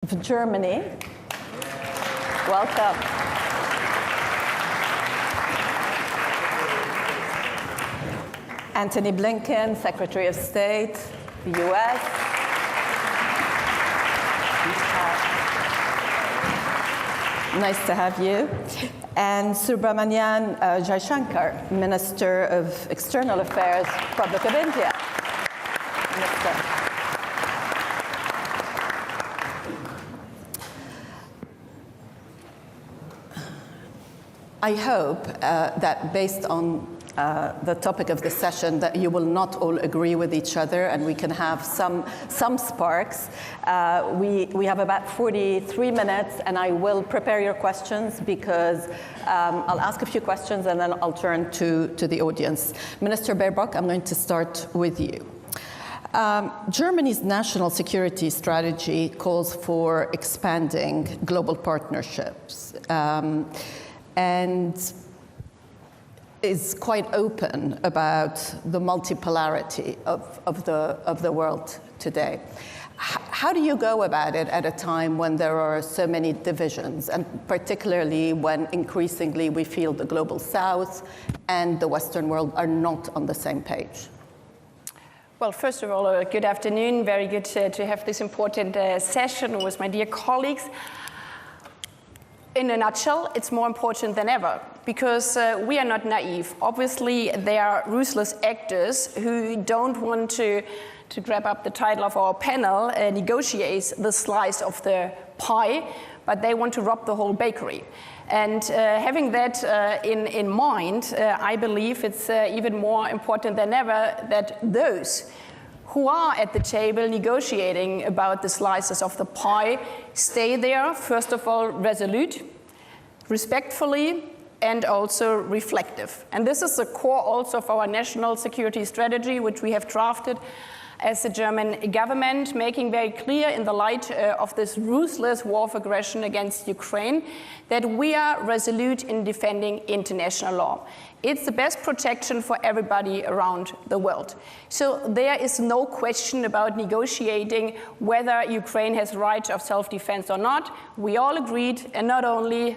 of Germany. Welcome. Antony Blinken, Secretary of State, the US. Nice to have you. And Subramanian Jaishankar, Minister of External Affairs, Republic of India. Minister. I hope that based on the topic of the session that you will not all agree with each other and we can have some sparks. We have about 43 minutes and I will prepare your questions because I'll ask a few questions and then I'll turn to the audience. Minister Baerbock, I'm going to start with you. Germany's national security strategy calls for expanding global partnerships. And is quite open about the multipolarity of the world today. How do you go about it at a time when there are so many divisions, and particularly when increasingly we feel the global south and the Western world are not on the same page? Well, first of all, good afternoon. Very good to have this important session with my dear colleagues. In a nutshell, it's more important than ever because we are not naive. Obviously, there are ruthless actors who don't want to grab up the title of our panel, negotiate the slice of the pie, but they want to rob the whole bakery. And having that in mind, I believe it's even more important than ever that those who are at the table negotiating about the slices of the pie stay there, first of all, resolute, respectfully, and also reflective. And this is the core also of our national security strategy, which we have drafted as the German government, making very clear in the light of this ruthless war of aggression against Ukraine that we are resolute in defending international law. It's the best protection for everybody around the world. So there is no question about negotiating whether Ukraine has right of self-defense or not. We all agreed, and not only,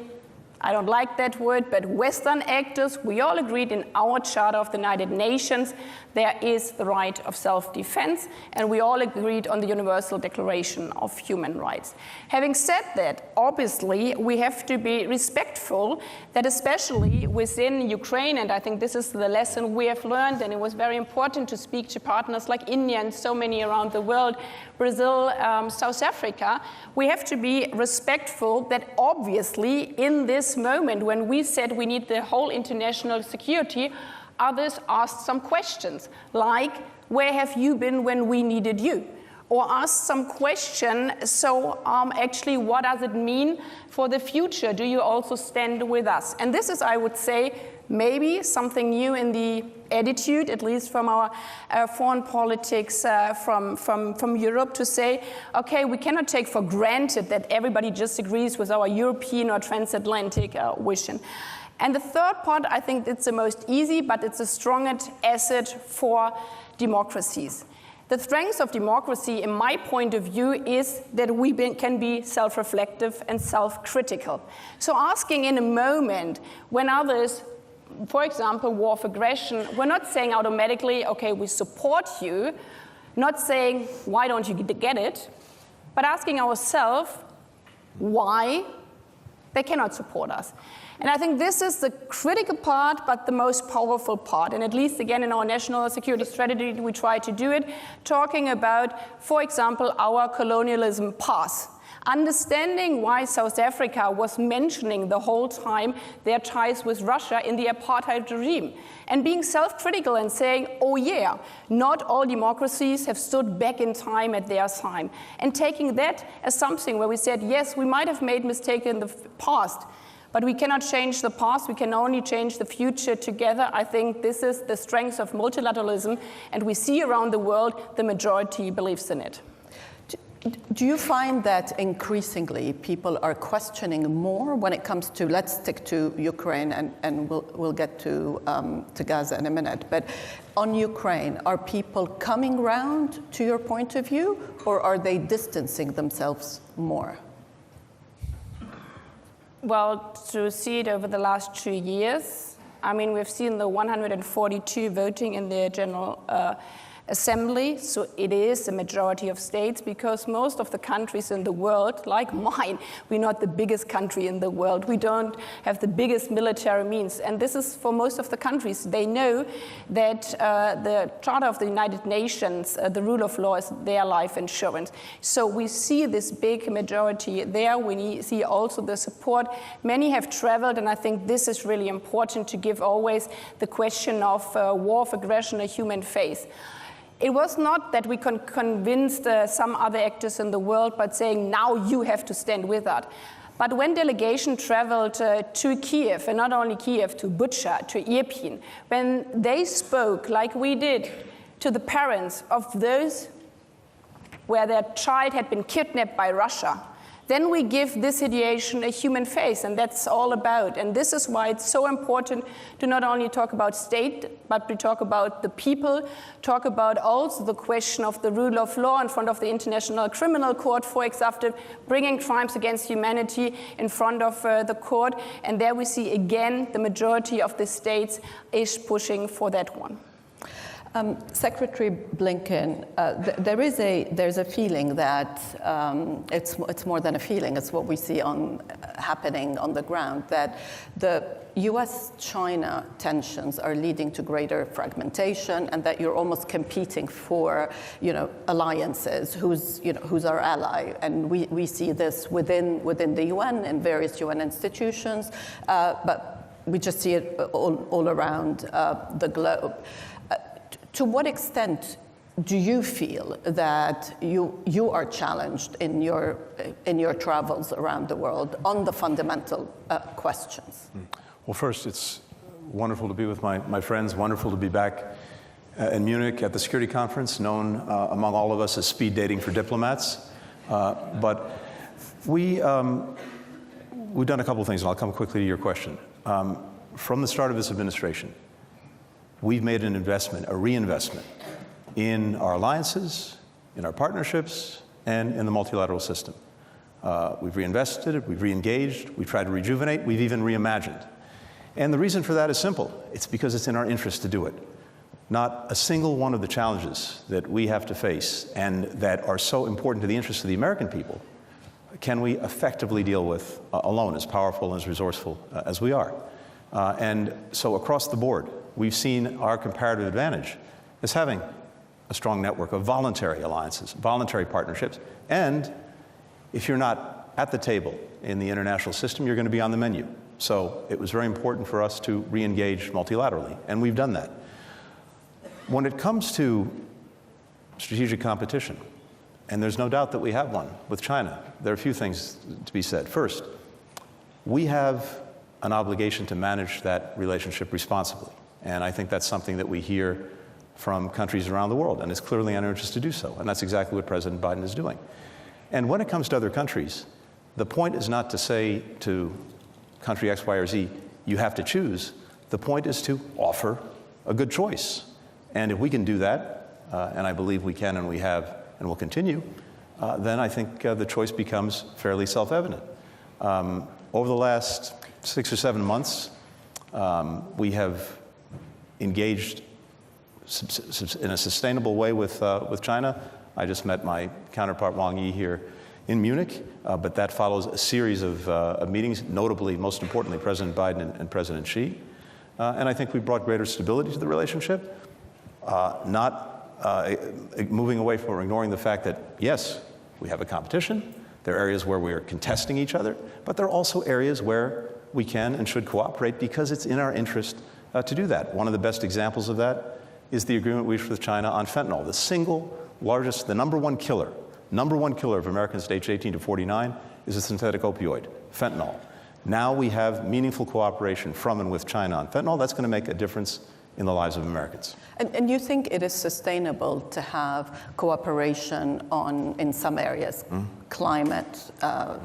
I don't like that word, but Western actors, we all agreed in our Charter of the United Nations, there is the right of self-defense, and we all agreed on the Universal Declaration of Human Rights. Having said that, obviously, we have to be respectful that especially within Ukraine, and I think this is the lesson we have learned, and it was very important to speak to partners like India and so many around the world, Brazil, South Africa, we have to be respectful that obviously in this moment when we said we need the whole international security, others asked some questions, like, where have you been when we needed you? Or asked some question, so actually, what does it mean for the future? Do you also stand with us? And this is, I would say, maybe something new in the attitude, at least from our foreign politics from Europe, to say, okay, we cannot take for granted that everybody just agrees with our European or transatlantic vision. And the third part, I think it's the most easy, but it's the strongest asset for democracies. The strength of democracy, in my point of view, is that we can be self-reflective and self-critical. So asking in a moment when others, for example, war of aggression, we're not saying automatically, okay, we support you, not saying, why don't you get it, but asking ourselves why they cannot support us. And I think this is the critical part, but the most powerful part. And at least, again, in our national security strategy, we try to do it, talking about, for example, our colonialism past. Understanding why South Africa was mentioning the whole time their ties with Russia in the apartheid regime. And being self-critical and saying, oh yeah, not all democracies have stood back in time at their time. And taking that as something where we said, yes, we might have made mistakes in the past, but we cannot change the past, we can only change the future together. I think this is the strength of multilateralism, and we see around the world the majority believes in it. Do you find that increasingly people are questioning more when it comes to, let's stick to Ukraine, and we'll get to Gaza in a minute, but on Ukraine, are people coming round to your point of view, or are they distancing themselves more? Well, to see it over the last 2 years, I mean, we've seen the 142 voting in the General Assembly, so it is a majority of states, because most of the countries in the world, like mine, we're not the biggest country in the world. We don't have the biggest military means, and this is for most of the countries. They know that the Charter of the United Nations, the rule of law, is their life insurance. So we see this big majority there. We see also the support. Many have traveled, and I think this is really important to give always the question of war of aggression a human face. It was not that we convinced some other actors in the world, but saying, now you have to stand with us. But when delegation traveled to Kiev, and not only Kiev, to Bucha, to Irpin, when they spoke, like we did, to the parents of those where their child had been kidnapped by Russia, then we give this situation a human face, and that's all about. And this is why it's so important to not only talk about state, but we talk about the people, talk about also the question of the rule of law in front of the International Criminal Court, for example, bringing crimes against humanity in front of the court. And there we see again the majority of the states is pushing for that one. Secretary Blinken, there's a feeling that it's more than a feeling. It's what we see happening on the ground, that the US-China tensions are leading to greater fragmentation, and that you're almost competing for, alliances. Who's our ally? And we see this within the UN and various UN institutions, but we just see it all around the globe. To what extent do you feel that you are challenged in your travels around the world on the fundamental questions? Well, first, it's wonderful to be with my friends, wonderful to be back in Munich at the security conference, known among all of us as speed dating for diplomats. But we've done a couple of things, and I'll come quickly to your question. From the start of this administration, we've made an investment, a reinvestment, in our alliances, in our partnerships, and in the multilateral system. We've reinvested, we've re-engaged, we've tried to rejuvenate, we've even reimagined. And the reason for that is simple. It's because it's in our interest to do it. Not a single one of the challenges that we have to face and that are so important to the interests of the American people can we effectively deal with alone, as powerful and as resourceful as we are. And so across the board, we've seen our comparative advantage as having a strong network of voluntary alliances, voluntary partnerships, and if you're not at the table in the international system, you're going to be on the menu. So it was very important for us to re-engage multilaterally, and we've done that. When it comes to strategic competition, and there's no doubt that we have one with China, there are a few things to be said. First, we have an obligation to manage that relationship responsibly. And I think that's something that we hear from countries around the world, and it's clearly in our interest to do so. And that's exactly what President Biden is doing. And when it comes to other countries, the point is not to say to country X, Y, or Z, you have to choose. The point is to offer a good choice. And if we can do that, and I believe we can and we have and will continue, then I think the choice becomes fairly self-evident. Over the last 6 or 7 months, we have engaged in a sustainable way with China. I just met my counterpart Wang Yi here in Munich, but that follows a series of meetings, notably, most importantly, President Biden and President Xi. And I think we brought greater stability to the relationship, not moving away from or ignoring the fact that, yes, we have a competition. There are areas where we are contesting each other, but there are also areas where we can and should cooperate because it's in our interest to do that. One of the best examples of that is the agreement we reached with China on fentanyl. The single largest, the number one killer of Americans aged 18 to 49 is a synthetic opioid, fentanyl. Now we have meaningful cooperation from and with China on fentanyl. That's going to make a difference in the lives of Americans. And you think it is sustainable to have cooperation in some areas, climate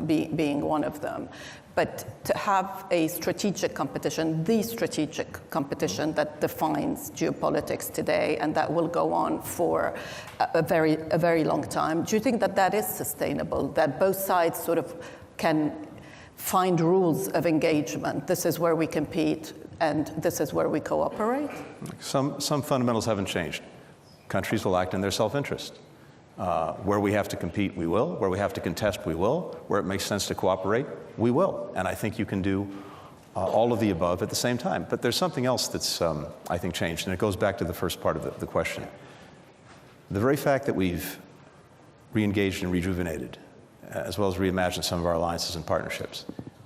being one of them, but to have a strategic competition, the strategic competition that defines geopolitics today and that will go on for a very long time, do you think that that is sustainable, that both sides sort of can find rules of engagement? This is where we compete, and this is where we cooperate? Some fundamentals haven't changed. Countries will act in their self-interest. Where we have to compete, we will. Where we have to contest, we will. Where it makes sense to cooperate, we will. And I think you can do all of the above at the same time. But there's something else that's, I think, changed, and it goes back to the first part of the question. The very fact that we've re-engaged and rejuvenated, as well as reimagined some of our alliances and partnerships,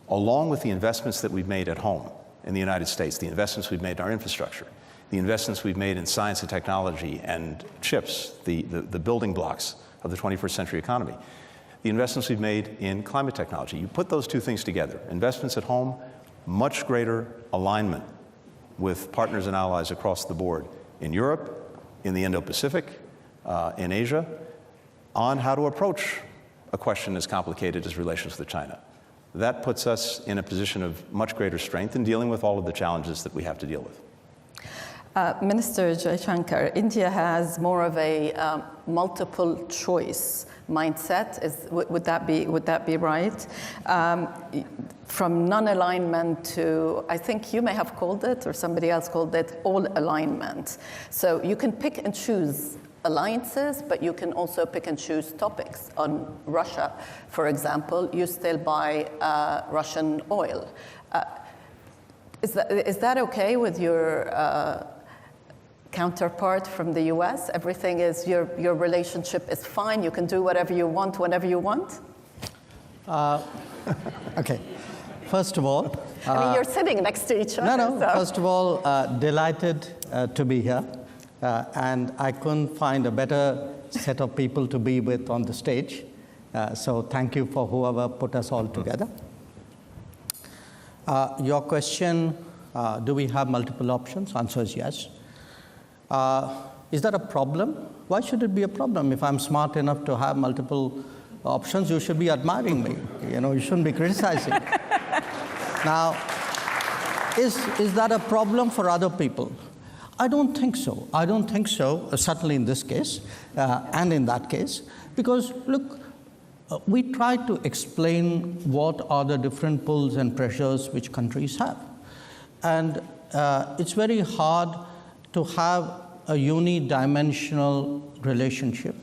along with the investments that we've made at home in the United States, the investments we've made in our infrastructure, the investments we've made in science and technology and chips, the building blocks of the 21st century economy, the investments we've made in climate technology. You put those two things together, investments at home, much greater alignment with partners and allies across the board in Europe, in the Indo-Pacific, in Asia, on how to approach a question as complicated as relations with China. That puts us in a position of much greater strength in dealing with all of the challenges that we have to deal with. Minister Jaishankar, India has more of a multiple choice mindset. Would that be right? From non-alignment to, I think you may have called it, or somebody else called it, all alignment. So you can pick and choose alliances, but you can also pick and choose topics. On Russia, for example, you still buy Russian oil. Is that okay with your counterpart from the US? Everything is, your relationship is fine, you can do whatever you want, whenever you want? Okay. First of all... I mean, you're sitting next to each other. No. So. First of all, delighted to be here. And I couldn't find a better set of people to be with on the stage. So thank you for whoever put us all together. Your question, do we have multiple options? Answer is yes. Is that a problem? Why should it be a problem? If I'm smart enough to have multiple options, you should be admiring me. You shouldn't be criticizing. Now, is that a problem for other people? I don't think so. I don't think so, certainly in this case and in that case, because, look, we try to explain what are the different pulls and pressures which countries have. And it's very hard to have a unidimensional relationship.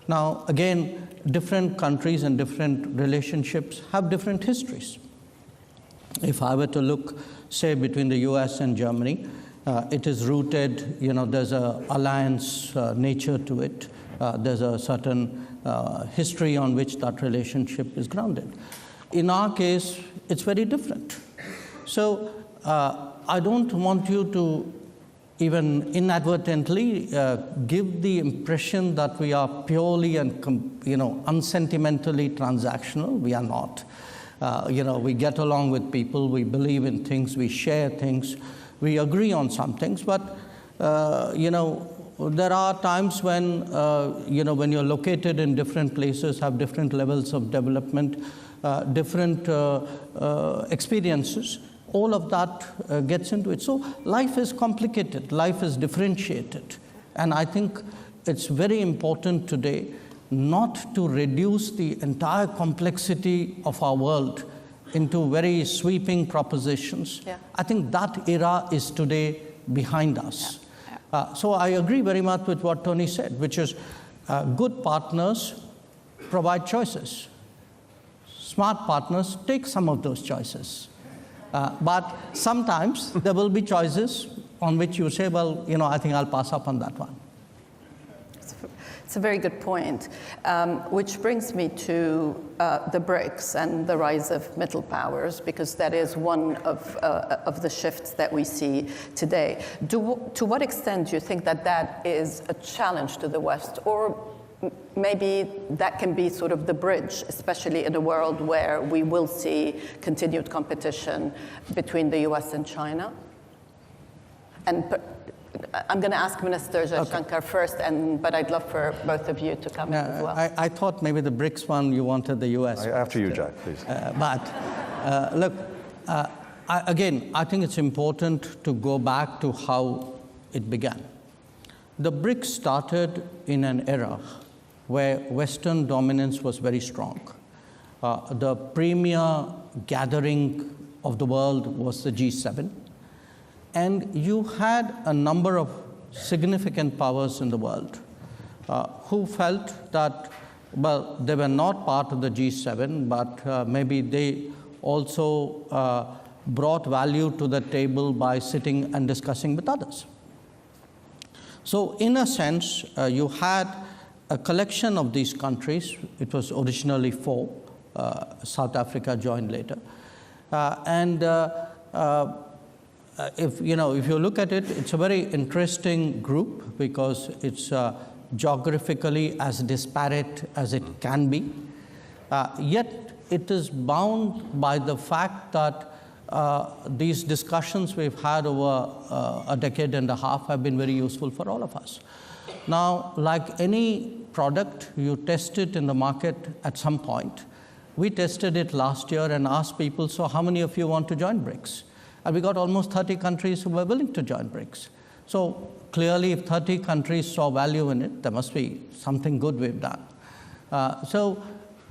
Now, again, different countries and different relationships have different histories. If I were to look, say, between the US and Germany, it is rooted, there's an alliance nature to it. There's a certain history on which that relationship is grounded. In our case, it's very different. So I don't want you to even inadvertently give the impression that we are purely and unsentimentally transactional. We are not. We get along with people, we believe in things, we share things, we agree on some things, but there are times when when you're located in different places, have different levels of development, different experiences. All of that gets into it. So life is complicated, life is differentiated, and I think it's very important today not to reduce the entire complexity of our world into very sweeping propositions. Yeah. I think that era is today behind us. Yeah. So I agree very much with what Tony said, which is good partners provide choices. Smart partners take some of those choices. But sometimes there will be choices on which you say, well, I think I'll pass up on that one. It's a very good point, which brings me to the BRICS and the rise of middle powers, because that is one of the shifts that we see today. To what extent do you think that is a challenge to the West, or maybe that can be sort of the bridge, especially in a world where we will see continued competition between the US and China? And I'm going to ask Minister Jaishankar first, but I'd love for both of you to come in as well. I thought maybe the BRICS one, you wanted the US. After you, Jack, please. Look, again, I think it's important to go back to how it began. The BRICS started in an era where Western dominance was very strong. The premier gathering of the world was the G7. And you had a number of significant powers in the world who felt that, well, they were not part of the G7, but maybe they also brought value to the table by sitting and discussing with others. So in a sense, you had a collection of these countries. It was originally 4. South Africa joined later. If you look at it, it's a very interesting group because it's geographically as disparate as it can be. Yet it is bound by the fact that these discussions we've had over a decade and a half have been very useful for all of us. Now, like any product, you test it in the market at some point. We tested it last year and asked people, so how many of you want to join BRICS? And we got almost 30 countries who were willing to join BRICS. So clearly, if 30 countries saw value in it, there must be something good we've done. So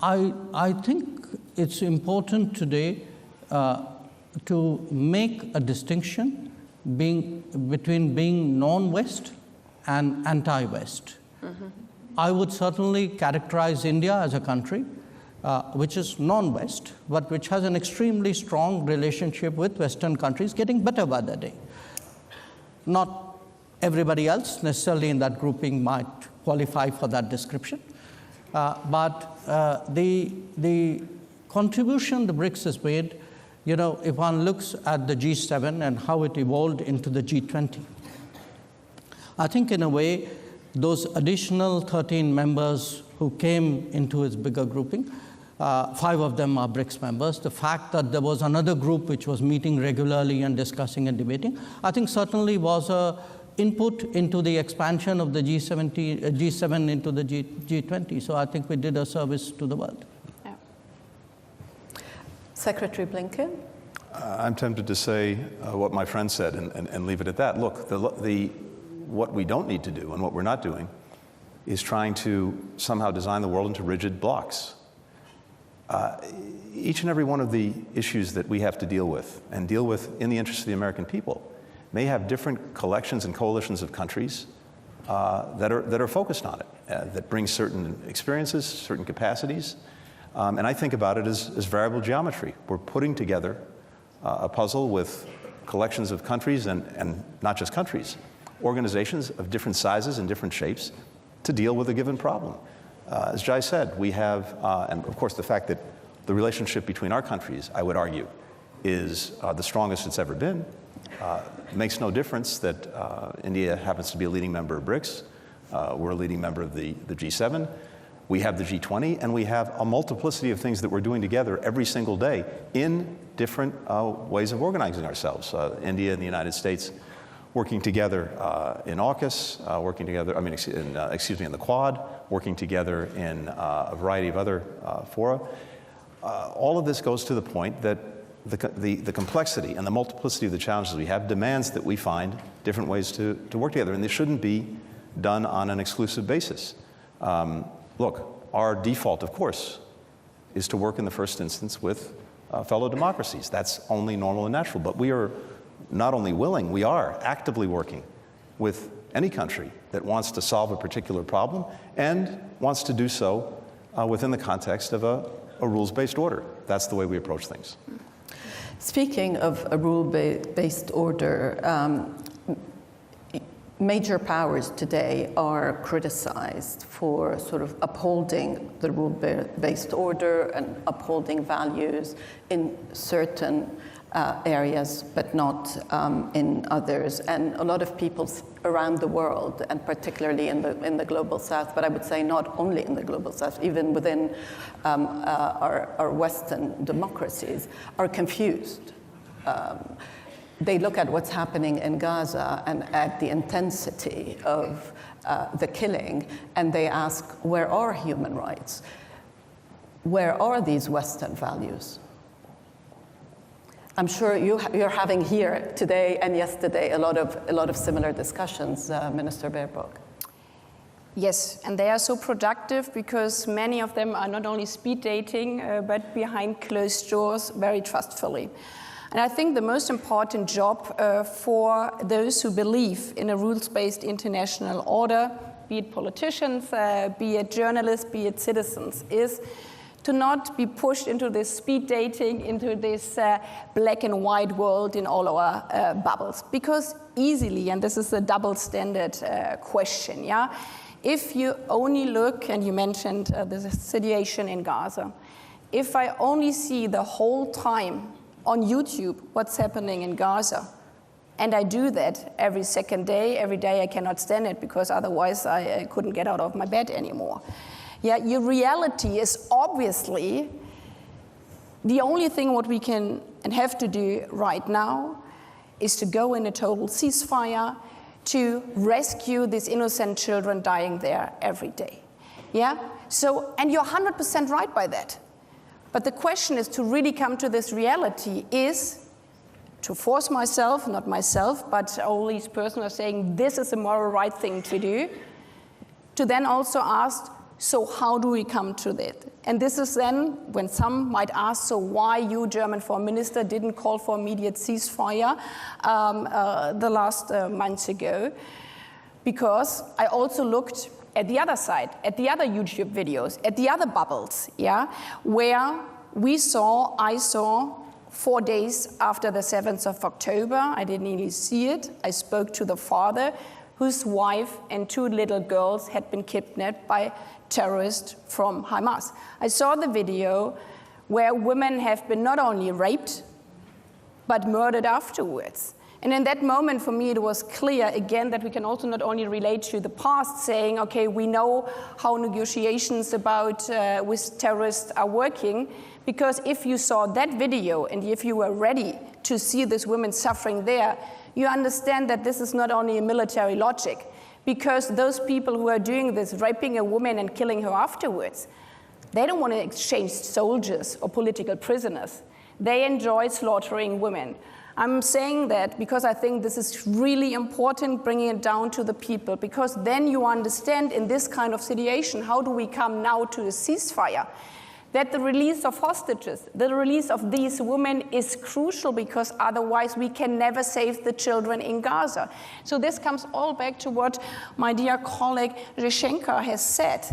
I think it's important today to make a distinction between being non-West and anti-West. Mm-hmm. I would certainly characterize India as a country which is non-West, but which has an extremely strong relationship with Western countries, getting better by the day. Not everybody else necessarily in that grouping might qualify for that description, but the contribution the BRICS has made, if one looks at the G7 and how it evolved into the G20, I think in a way, those additional 13 members who came into its bigger grouping, 5 of them are BRICS members. The fact that there was another group which was meeting regularly and discussing and debating, I think certainly was an input into the expansion of the G7 into the G20. So I think we did a service to the world. Yeah. Secretary Blinken? I'm tempted to say what my friend said and leave it at that. Look, what we don't need to do and what we're not doing is trying to somehow design the world into rigid blocks. Each and every one of the issues that we have to deal with and deal with in the interest of the American people may have different collections and coalitions of countries that are focused on it, that bring certain experiences, certain capacities. And I think about it as variable geometry. We're putting together a puzzle with collections of countries and not just countries, organizations of different sizes and different shapes to deal with a given problem. As Jai said, we have, and of course the fact that the relationship between our countries, I would argue, is the strongest it's ever been. It makes no difference that India happens to be a leading member of BRICS. We're a leading member of the G7. We have the G20, and we have a multiplicity of things that we're doing together every single day in different ways of organizing ourselves. India and the United States working together in AUKUS, working together, in the Quad, working together in a variety of other fora. All of this goes to the point that the complexity and the multiplicity of the challenges we have demands that we find different ways to work together, and this shouldn't be done on an exclusive basis. Look, our default, of course, is to work in the first instance with fellow democracies. That's only normal and natural, but we are not only willing, we are actively working with any country that wants to solve a particular problem and wants to do so within the context of a rules-based order. That's the way we approach things. Speaking of a rule-based order, major powers today are criticized for sort of upholding the rule-based order and upholding values in certain areas, but not in others. And a lot of people around the world, and particularly in the global south, but I would say not only in the global south, even within our Western democracies, are confused. they look at what's happening in Gaza and at the intensity of the killing, and they ask, where are human rights? Where are these Western values? I'm sure you're having here today and yesterday a lot of similar discussions, Minister Baerbock. Yes, and they are so productive because many of them are not only speed dating, but behind closed doors, very trustfully. And I think the most important job for those who believe in a rules-based international order, be it politicians, be it journalists, be it citizens, is to not be pushed into this speed dating, into this black and white world in all our bubbles. Because easily, and this is a double standard question, yeah? If you only look, and you mentioned the situation in Gaza, if I only see the whole time on YouTube what's happening in Gaza, and I do that every second day, every day I cannot stand it because otherwise I couldn't get out of my bed anymore. Yeah, your reality is obviously the only thing what we can and have to do right now is to go in a total ceasefire, to rescue these innocent children dying there every day. Yeah? So, and you're 100% right by that. But the question is to really come to this reality is to force myself, not myself, but all these persons are saying this is the moral right thing to do, to then also ask, so how do we come to that? And this is then when some might ask, so why you, German Foreign Minister, didn't call for immediate ceasefire the last months ago? Because I also looked at the other side, at the other YouTube videos, at the other bubbles, yeah, where I saw 4 days after the 7th of October, I didn't even see it, I spoke to the father whose wife and 2 little girls had been kidnapped by terrorists from Hamas. I saw the video where women have been not only raped, but murdered afterwards. And in that moment, for me, it was clear, again, that we can also not only relate to the past, saying, okay, we know how negotiations about with terrorists are working, because if you saw that video and if you were ready to see these women suffering there, you understand that this is not only a military logic, because those people who are doing this, raping a woman and killing her afterwards, they don't want to exchange soldiers or political prisoners. They enjoy slaughtering women. I'm saying that because I think this is really important, bringing it down to the people, because then you understand in this kind of situation, how do we come now to a ceasefire? That the release of hostages, the release of these women is crucial, because otherwise we can never save the children in Gaza. So this comes all back to what my dear colleague Zhishenko has said.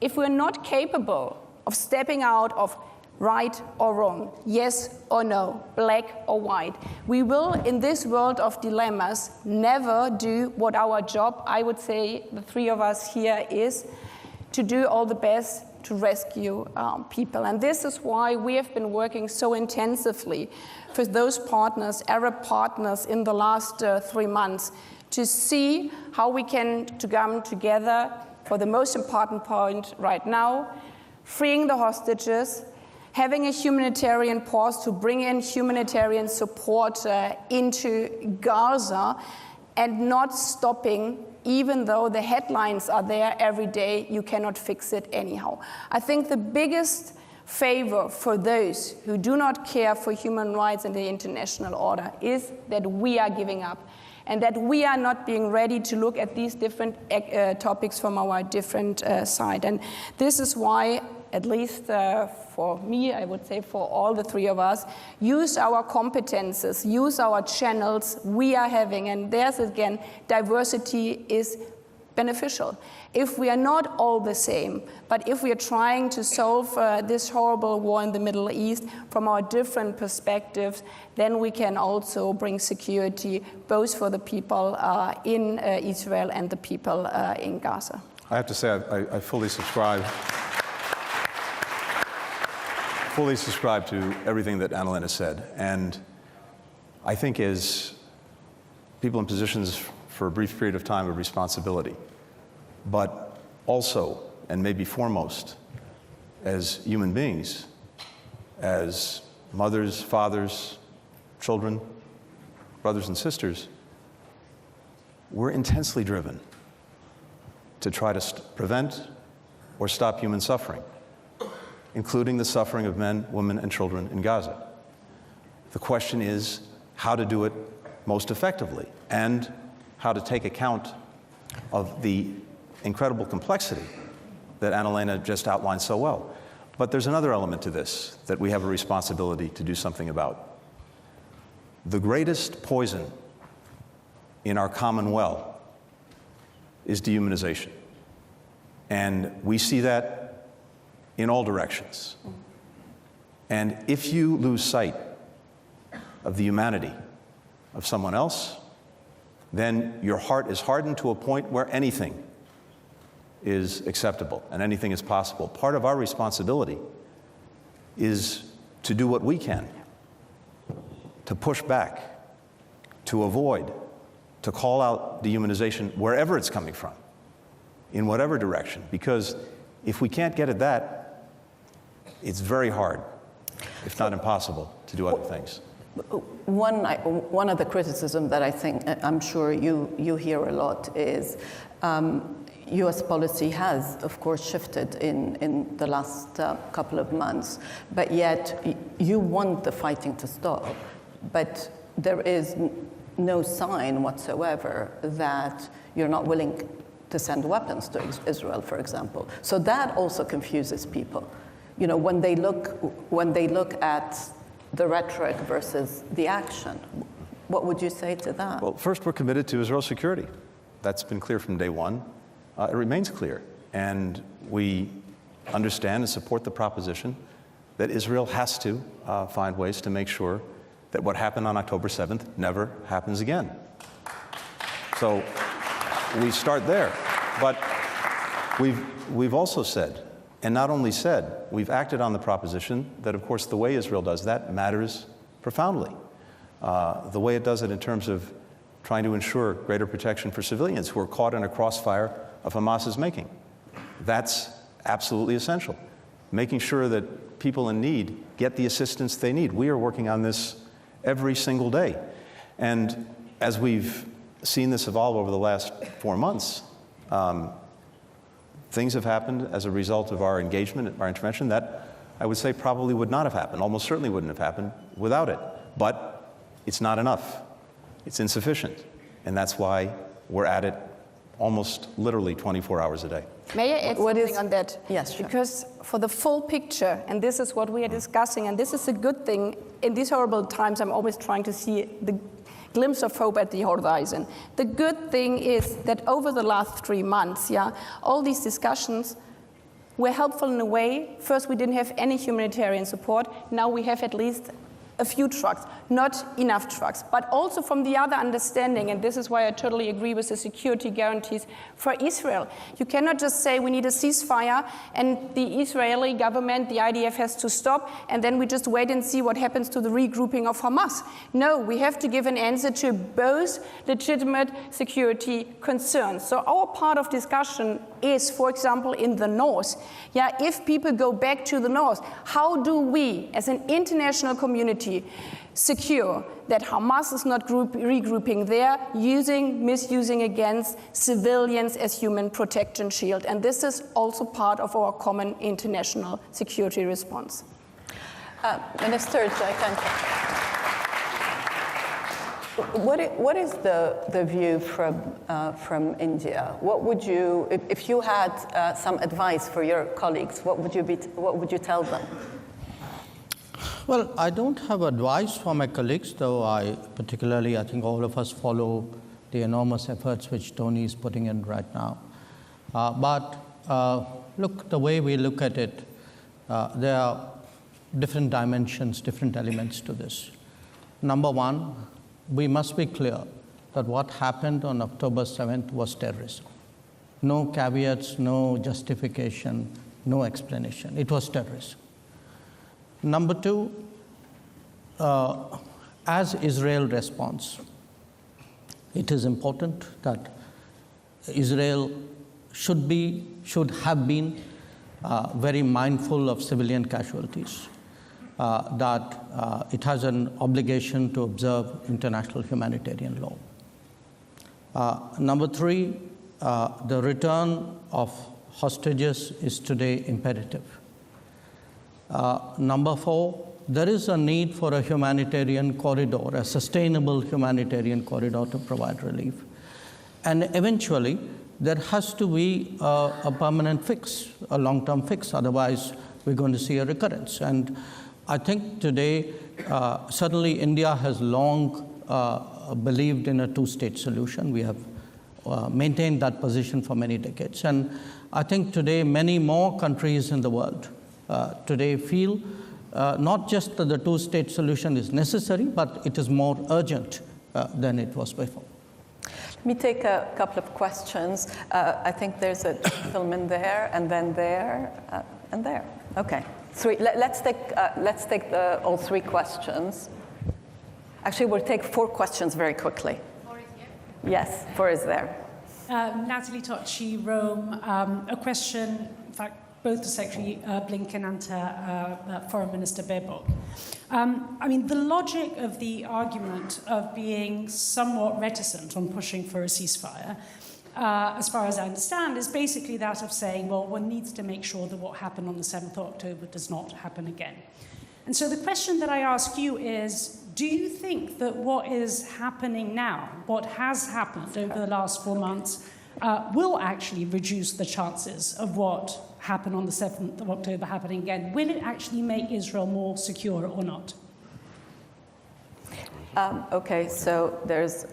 If we're not capable of stepping out of right or wrong, yes or no, black or white, we will, in this world of dilemmas, never do what our job, I would say, the 3 of us here, is to do all the best to rescue people. And this is why we have been working so intensively with those partners, Arab partners, in the last 3 months, to see how we can come together for the most important point right now, freeing the hostages, having a humanitarian pause to bring in humanitarian support into Gaza, and not stopping, even though the headlines are there every day, you cannot fix it anyhow. I think the biggest favor for those who do not care for human rights and the international order is that we are giving up, and that we are not being ready to look at these different topics from our different side. And this is why, at least for me, I would say for all the 3 of us, use our competences, use our channels we are having. And there's, again, diversity is beneficial. If we are not all the same, but if we are trying to solve this horrible war in the Middle East from our different perspectives, then we can also bring security both for the people in Israel and the people in Gaza. I have to say, I fully subscribe to everything that Annalena said. And I think as people in positions for a brief period of time of responsibility, but also, and maybe foremost, as human beings, as mothers, fathers, children, brothers and sisters, we're intensely driven to try to prevent or stop human suffering, including the suffering of men, women, and children in Gaza. The question is how to do it most effectively and how to take account of the incredible complexity that Annalena just outlined so well. But there's another element to this that we have a responsibility to do something about. The greatest poison in our common well is dehumanization. And we see that in all directions. And if you lose sight of the humanity of someone else, then your heart is hardened to a point where anything is acceptable and anything is possible. Part of our responsibility is to do what we can, to push back, to avoid, to call out dehumanization wherever it's coming from, in whatever direction. Because if we can't get at that, it's very hard, if not impossible, to do other things. One of the criticism that I think, I'm sure you hear a lot is US policy has, of course, shifted in the last couple of months, but yet you want the fighting to stop, but there is no sign whatsoever that you're not willing to send weapons to Israel, for example. So that also confuses people. You know, when they look at the rhetoric versus the action, what would you say to that? Well, first, we're committed to Israel's security. That's been clear from day one. It remains clear. And we understand and support the proposition that Israel has to find ways to make sure that what happened on October 7th never happens again. So we start there. But we've also said, and not only said, we've acted on the proposition that, of course, the way Israel does that matters profoundly. The way it does it in terms of trying to ensure greater protection for civilians who are caught in a crossfire of Hamas's making. That's absolutely essential. Making sure that people in need get the assistance they need. We are working on this every single day. And as we've seen this evolve over the last 4 months, things have happened as a result of our engagement, our intervention, that I would say probably would not have happened, almost certainly wouldn't have happened without it. But it's not enough. It's insufficient. And that's why we're at it almost literally 24 hours a day. May I add something on that? Yes, sure. Because for the full picture, and this is what we are discussing, and this is a good thing, in these horrible times I'm always trying to see the glimpse of hope at the horizon. The good thing is that over the last 3 months, all these discussions were helpful in a way. First, we didn't have any humanitarian support. Now we have at least a few trucks, not enough trucks, but also from the other understanding, and this is why I totally agree with the security guarantees for Israel. You cannot just say we need a ceasefire and the Israeli government, the IDF has to stop, and then we just wait and see what happens to the regrouping of Hamas. No, we have to give an answer to both legitimate security concerns. So our part of discussion is, for example, in the north. If people go back to the north, how do we, as an international community, secure that Hamas is not regrouping there, misusing against civilians as human protection shield? And this is also part of our common international security response. Minister Jaikanka, what is the view from India? What would you, if you had some advice for your colleagues, what would you tell them? Well, I don't have advice for my colleagues, though I think all of us follow the enormous efforts which Tony is putting in right now. But look, the way we look at it, there are different dimensions, different elements to this. Number one, we must be clear that what happened on October 7th was terrorism. No caveats, no justification, no explanation. It was terrorism. Number two, as Israel responds, it is important that Israel should have been very mindful of civilian casualties. that it has an obligation to observe international humanitarian law. Number three, the return of hostages is today imperative. Number four, there is a need for a humanitarian corridor, a sustainable humanitarian corridor to provide relief. And eventually, there has to be a permanent fix, a long-term fix, otherwise we're going to see a recurrence. And I think today, certainly India has long believed in a two-state solution. We have maintained that position for many decades. And I think today many more countries in the world today feel not just that the two-state solution is necessary, but it is more urgent than it was before. Let me take a couple of questions. I think there's a gentleman there, and then there, and there. Okay, three. Let's take all three questions. Actually, we'll take four questions very quickly. Four is here? Yes, four is there. Natalie Tocci, Rome. A question, in fact, both to Secretary Blinken and to Foreign Minister Baerbock. I mean, the logic of the argument of being somewhat reticent on pushing for a ceasefire, as far as I understand, is basically that of saying, well, one needs to make sure that what happened on the 7th of October does not happen again. And so the question that I ask you is, do you think that what is happening now, what has happened over the last 4 months, will actually reduce the chances of what happened on the 7th of October happening again? Will it actually make Israel more secure or not? Okay, so there's...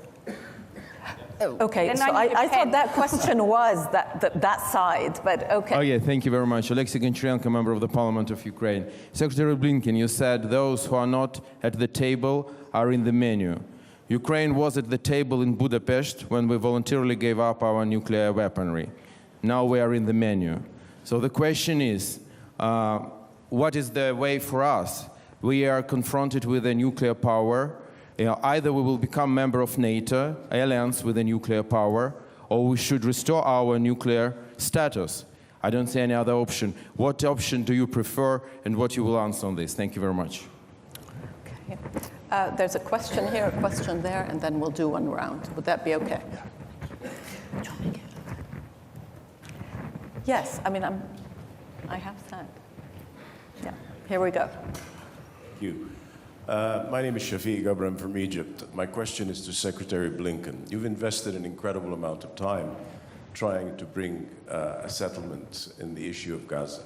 Okay, Then so I thought that question was that side, but okay. Oh yeah, thank you very much. Alexei Goncharenko, member of the Parliament of Ukraine. Secretary Blinken, you said those who are not at the table are in the menu. Ukraine was at the table in Budapest when we voluntarily gave up our nuclear weaponry. Now we are in the menu. So the question is, what is the way for us? We are confronted with a nuclear power. Either we will become member of NATO, alliance with a nuclear power, or we should restore our nuclear status. I don't see any other option. What option do you prefer, and what you will answer on this? Thank you very much. Okay. There's a question here, a question there, and then we'll do one round. Would that be okay? Yes, I mean, I have that. Yeah, here we go. Thank you. My name is Shafiq Abram from Egypt. My question is to Secretary Blinken. You've invested an incredible amount of time trying to bring a settlement in the issue of Gaza.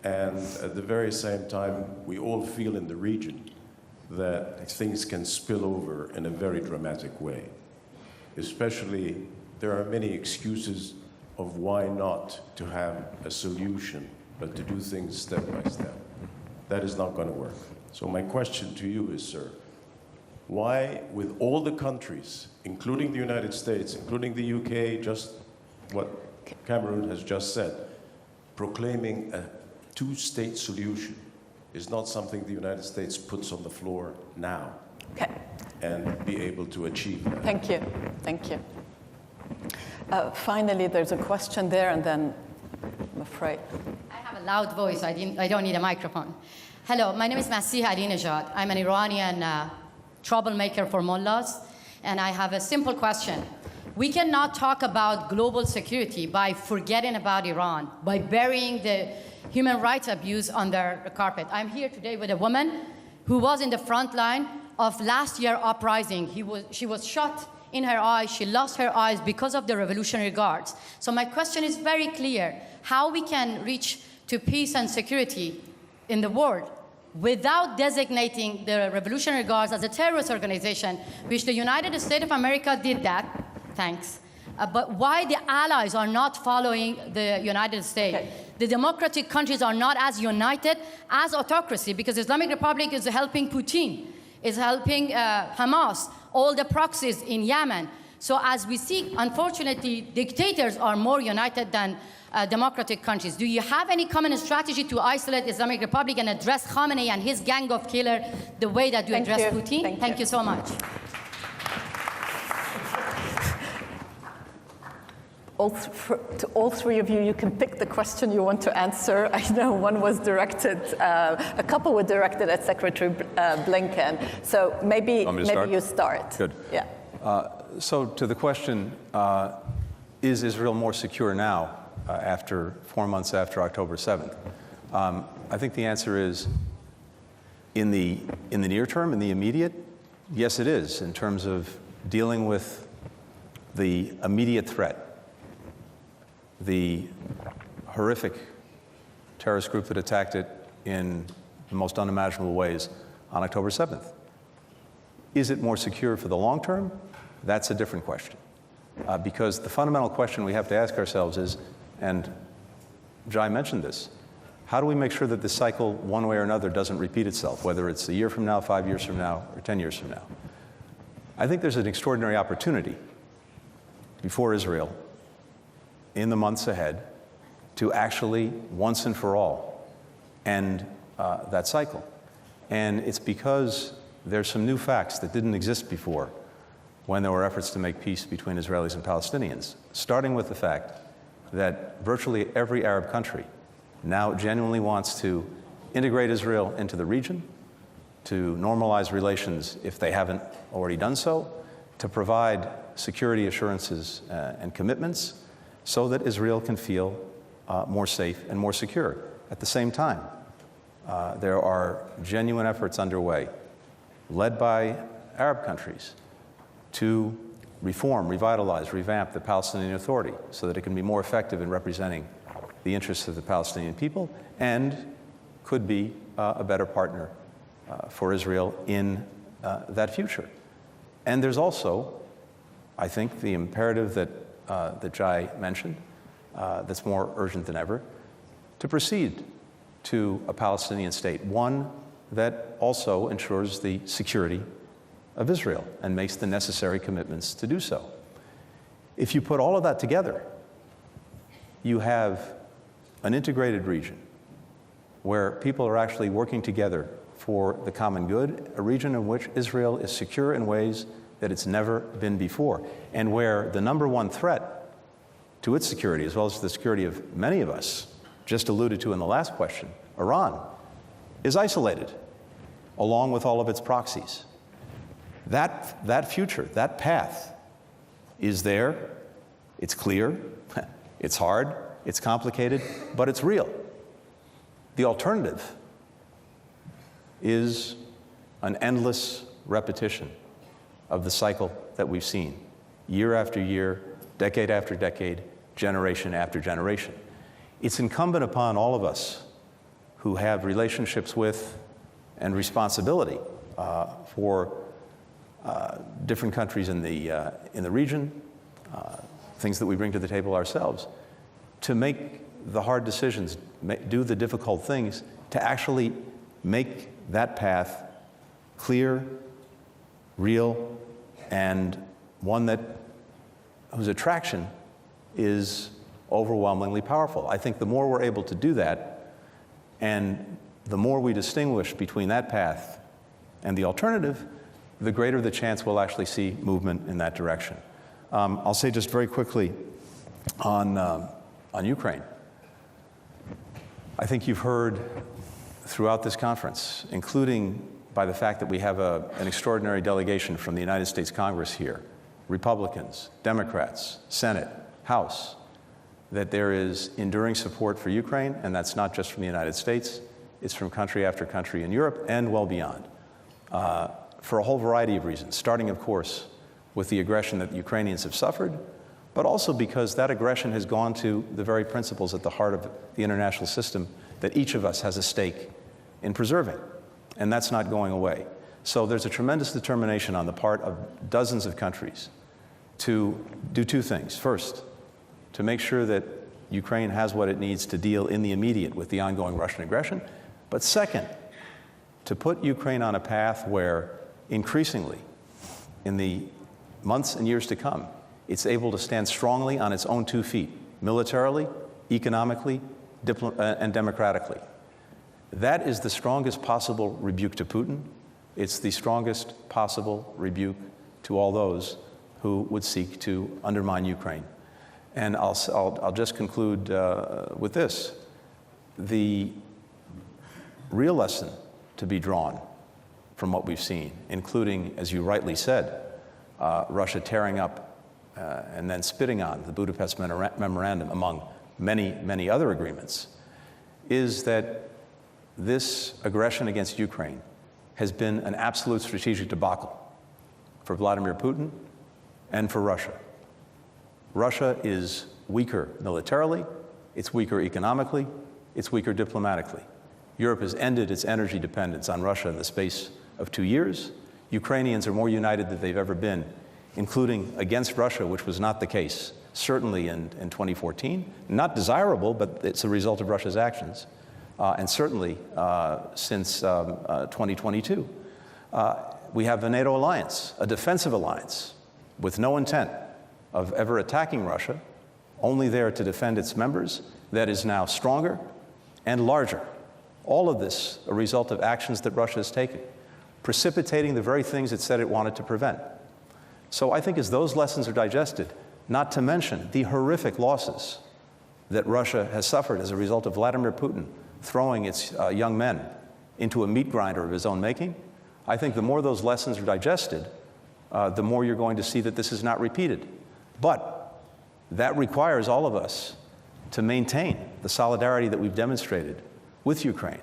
And at the very same time, we all feel in the region that things can spill over in a very dramatic way. Especially, there are many excuses of why not to have a solution, but to do things step by step. That is not going to work. So my question to you is, sir, why, with all the countries, including the United States, including the UK, just what Cameroon has just said, proclaiming a two-state solution is not something the United States puts on the floor now, Okay. and be able to achieve that? Thank you. Thank you. Finally, there's a question there, and then I'm afraid. I have a loud voice. I don't need a microphone. Hello, my name is Masih Ahmadinejad. I'm an Iranian troublemaker for mullahs, and I have a simple question. We cannot talk about global security by forgetting about Iran, by burying the human rights abuse under the carpet. I'm here today with a woman who was in the front line of last year's uprising. She was shot in her eyes. She lost her eyes because of the Revolutionary Guards. So my question is very clear. How we can reach to peace and security in the world without designating the Revolutionary Guards as a terrorist organization, which the United States of America did that, thanks. But why the allies are not following the United States? Okay. The democratic countries are not as united as autocracy, because Islamic Republic is helping Putin, is helping Hamas, all the proxies in Yemen. So as we see, unfortunately, dictators are more united than democratic countries. Do you have any common strategy to isolate Islamic Republic and address Khamenei and his gang of killers the way that you address Putin? Thank you so much. to all three of you, you can pick the question you want to answer. I know one was directed, a couple were directed at Secretary Blinken. So maybe you start. Good. Yeah. So to the question, is Israel more secure now, after 4 months after October 7th? I think the answer is, in the near term, in the immediate, yes, it is, in terms of dealing with the immediate threat, the horrific terrorist group that attacked it in the most unimaginable ways on October 7th. Is it more secure for the long term? That's a different question. Because the fundamental question we have to ask ourselves is, and Jai mentioned this, how do we make sure that this cycle, one way or another, doesn't repeat itself, whether it's a year from now, 5 years from now, or 10 years from now? I think there's an extraordinary opportunity before Israel in the months ahead to actually, once and for all, end that cycle. And it's because there's some new facts that didn't exist before when there were efforts to make peace between Israelis and Palestinians, starting with the fact that virtually every Arab country now genuinely wants to integrate Israel into the region, to normalize relations if they haven't already done so, to provide security assurances and commitments so that Israel can feel more safe and more secure. At the same time, there are genuine efforts underway, led by Arab countries, to reform, revitalize, revamp the Palestinian Authority so that it can be more effective in representing the interests of the Palestinian people and could be a better partner for Israel in that future. And there's also, I think, the imperative that Jai mentioned, that's more urgent than ever, to proceed to a Palestinian state, one that also ensures the security of Israel and makes the necessary commitments to do so. If you put all of that together, you have an integrated region where people are actually working together for the common good, a region in which Israel is secure in ways that it's never been before, and where the number one threat to its security, as well as the security of many of us, just alluded to in the last question, Iran, is isolated, along with all of its proxies. That future, that path is there, it's clear, it's hard, it's complicated, but it's real. The alternative is an endless repetition of the cycle that we've seen, year after year, decade after decade, generation after generation. It's incumbent upon all of us who have relationships with and responsibility for different countries in the region, things that we bring to the table ourselves, to make the hard decisions, do the difficult things, to actually make that path clear, real, and one whose attraction is overwhelmingly powerful. I think the more we're able to do that, and the more we distinguish between that path and the alternative, the greater the chance we'll actually see movement in that direction. I'll say just very quickly on Ukraine. I think you've heard throughout this conference, including by the fact that we have an extraordinary delegation from the United States Congress here, Republicans, Democrats, Senate, House, that there is enduring support for Ukraine, and that's not just from the United States, it's from country after country in Europe and well beyond, for a whole variety of reasons, starting, of course, with the aggression that the Ukrainians have suffered, but also because that aggression has gone to the very principles at the heart of the international system that each of us has a stake in preserving, and that's not going away. So there's a tremendous determination on the part of dozens of countries to do two things. First, to make sure that Ukraine has what it needs to deal in the immediate with the ongoing Russian aggression, but second, to put Ukraine on a path where increasingly, in the months and years to come, it's able to stand strongly on its own 2 feet, militarily, economically, and democratically. That is the strongest possible rebuke to Putin. It's the strongest possible rebuke to all those who would seek to undermine Ukraine. And I'll just conclude with this. The real lesson to be drawn from what we've seen, including, as you rightly said, Russia tearing up and then spitting on the Budapest Memorandum, among many, many other agreements, is that this aggression against Ukraine has been an absolute strategic debacle for Vladimir Putin and for Russia. Russia is weaker militarily, it's weaker economically, it's weaker diplomatically. Europe has ended its energy dependence on Russia in the space of 2 years. Ukrainians are more united than they've ever been, including against Russia, which was not the case, certainly in 2014. Not desirable, but it's a result of Russia's actions. And certainly since 2022. We have a NATO alliance, a defensive alliance, with no intent of ever attacking Russia, only there to defend its members, that is now stronger and larger. All of this a result of actions that Russia has taken, precipitating the very things it said it wanted to prevent. So I think as those lessons are digested, not to mention the horrific losses that Russia has suffered as a result of Vladimir Putin throwing its young men into a meat grinder of his own making, I think the more those lessons are digested, the more you're going to see that this is not repeated. But that requires all of us to maintain the solidarity that we've demonstrated with Ukraine,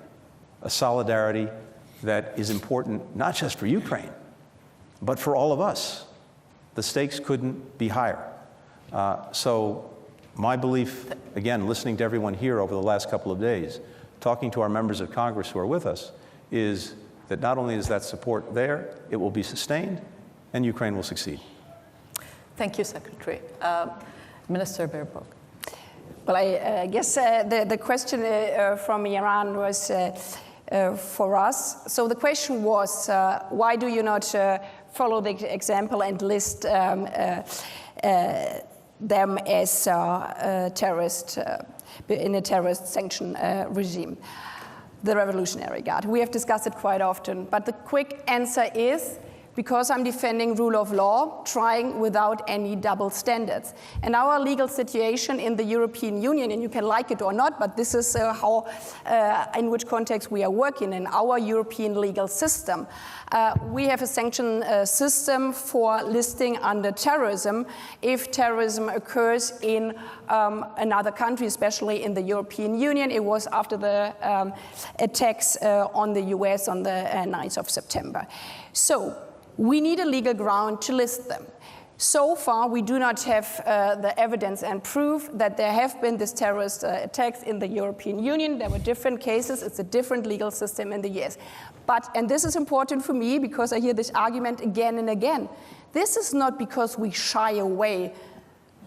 a solidarity that is important not just for Ukraine, but for all of us. The stakes couldn't be higher. So my belief, again, listening to everyone here over the last couple of days, talking to our members of Congress who are with us, is that not only is that support there, it will be sustained, and Ukraine will succeed. Thank you, Secretary. Minister Baerbock. Well, I guess the question from Iran was for us. So the question was, why do you not follow the example and list them as terrorist in a terrorist sanction regime? The Revolutionary Guard. We have discussed it quite often, but the quick answer is because I'm defending rule of law, trying without any double standards. And our legal situation in the European Union, and you can like it or not, but this is in which context we are working in our European legal system. We have a sanction system for listing under terrorism if terrorism occurs in another country, especially in the European Union. It was after the attacks on the US on the 9th of September. So we need a legal ground to list them. So far, we do not have the evidence and proof that there have been these terrorist attacks in the European Union. There were different cases. It's a different legal system in the US. But, and this is important for me because I hear this argument again and again, this is not because we shy away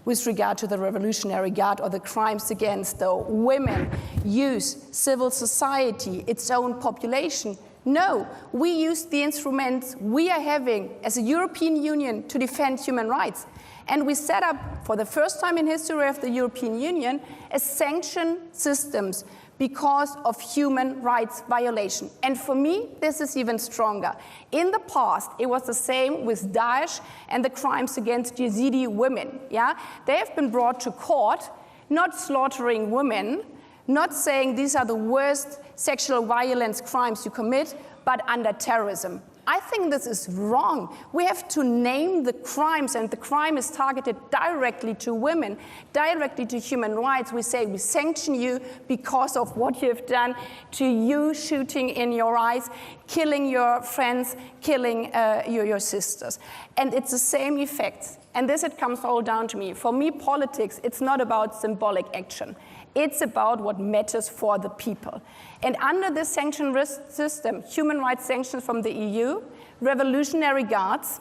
with regard to the Revolutionary Guard or the crimes against the women, youth, civil society, its own population. No, we use the instruments we are having as a European Union to defend human rights. And we set up, for the first time in history of the European Union, a sanction systems because of human rights violation. And for me, this is even stronger. In the past, it was the same with Daesh and the crimes against Yazidi women. Yeah? They have been brought to court, not slaughtering women, not saying these are the worst sexual violence crimes you commit, but under terrorism. I think this is wrong. We have to name the crimes, and the crime is targeted directly to women, directly to human rights. We say we sanction you because of what you have done to you, shooting in your eyes, killing your friends, killing your sisters. And it's the same effects. And this, it comes all down to me. For me, politics, it's not about symbolic action. It's about what matters for the people. And under this sanction risk system, human rights sanctions from the EU, revolutionary guards,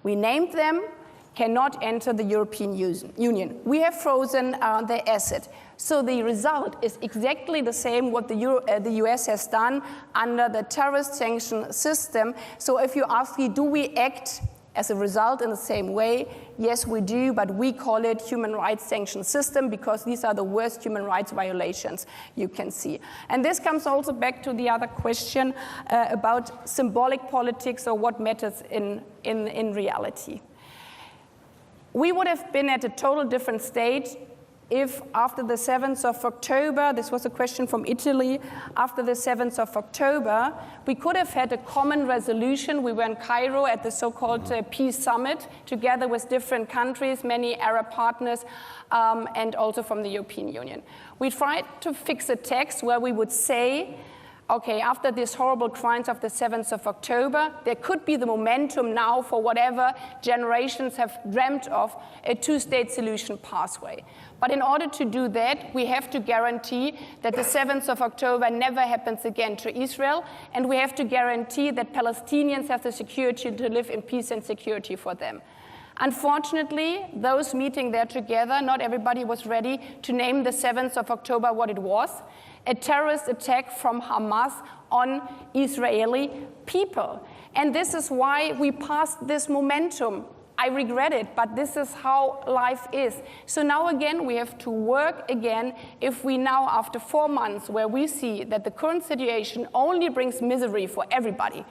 we named them, cannot enter the European Union. We have frozen their asset. So the result is exactly the same what the US has done under the terrorist sanction system. So if you ask me, do we act as a result in the same way? Yes, we do, but we call it human rights sanction system because these are the worst human rights violations you can see. And this comes also back to the other question about symbolic politics or what matters in reality. We would have been at a total different state if after the 7th of October, this was a question from Italy, after the 7th of October, we could have had a common resolution. We were in Cairo at the so-called Peace Summit, together with different countries, many Arab partners, and also from the European Union. We tried to fix a text where we would say, okay, after these horrible crimes of the 7th of October, there could be the momentum now for whatever generations have dreamt of, a two-state solution pathway. But in order to do that, we have to guarantee that the 7th of October never happens again to Israel, and we have to guarantee that Palestinians have the security to live in peace and security for them. Unfortunately, those meeting there together, not everybody was ready to name the 7th of October what it was, a terrorist attack from Hamas on Israeli people. And this is why we passed this momentum. I regret it, but this is how life is. So now again, we have to work again. If we now, after 4 months, where we see that the current situation only brings misery for everybody,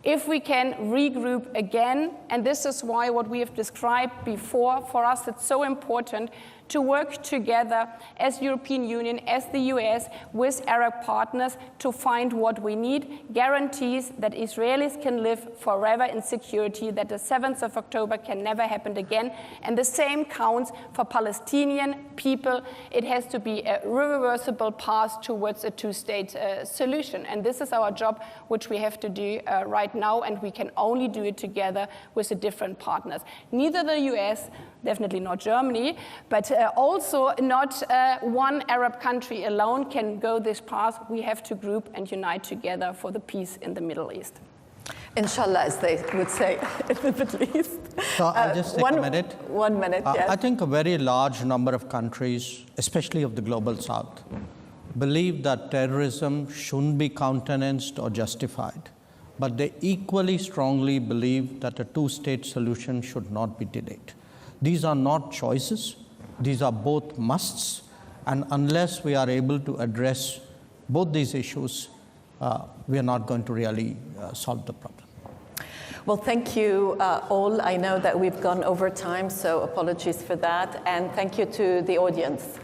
if we can regroup again, and this is why what we have described before, for us it's so important to work together as European Union, as the US, with Arab partners to find what we need, guarantees that Israelis can live forever in security, that the 7th of October can never happen again, and the same counts for Palestinian people. It has to be a irreversible path towards a two-state solution, and this is our job, which we have to do right now, and we can only do it together with the different partners. Neither the US, definitely not Germany, but also not one Arab country alone can go this path. We have to group and unite together for the peace in the Middle East. Inshallah, as they would say in the Middle East. So I'll just take a minute. 1 minute, yes. I think a very large number of countries, especially of the global south, believe that terrorism shouldn't be countenanced or justified, but they equally strongly believe that a two-state solution should not be delayed. These are not choices. These are both musts. And unless we are able to address both these issues, we are not going to really solve the problem. Well, thank you all. I know that we've gone over time, so apologies for that. And thank you to the audience.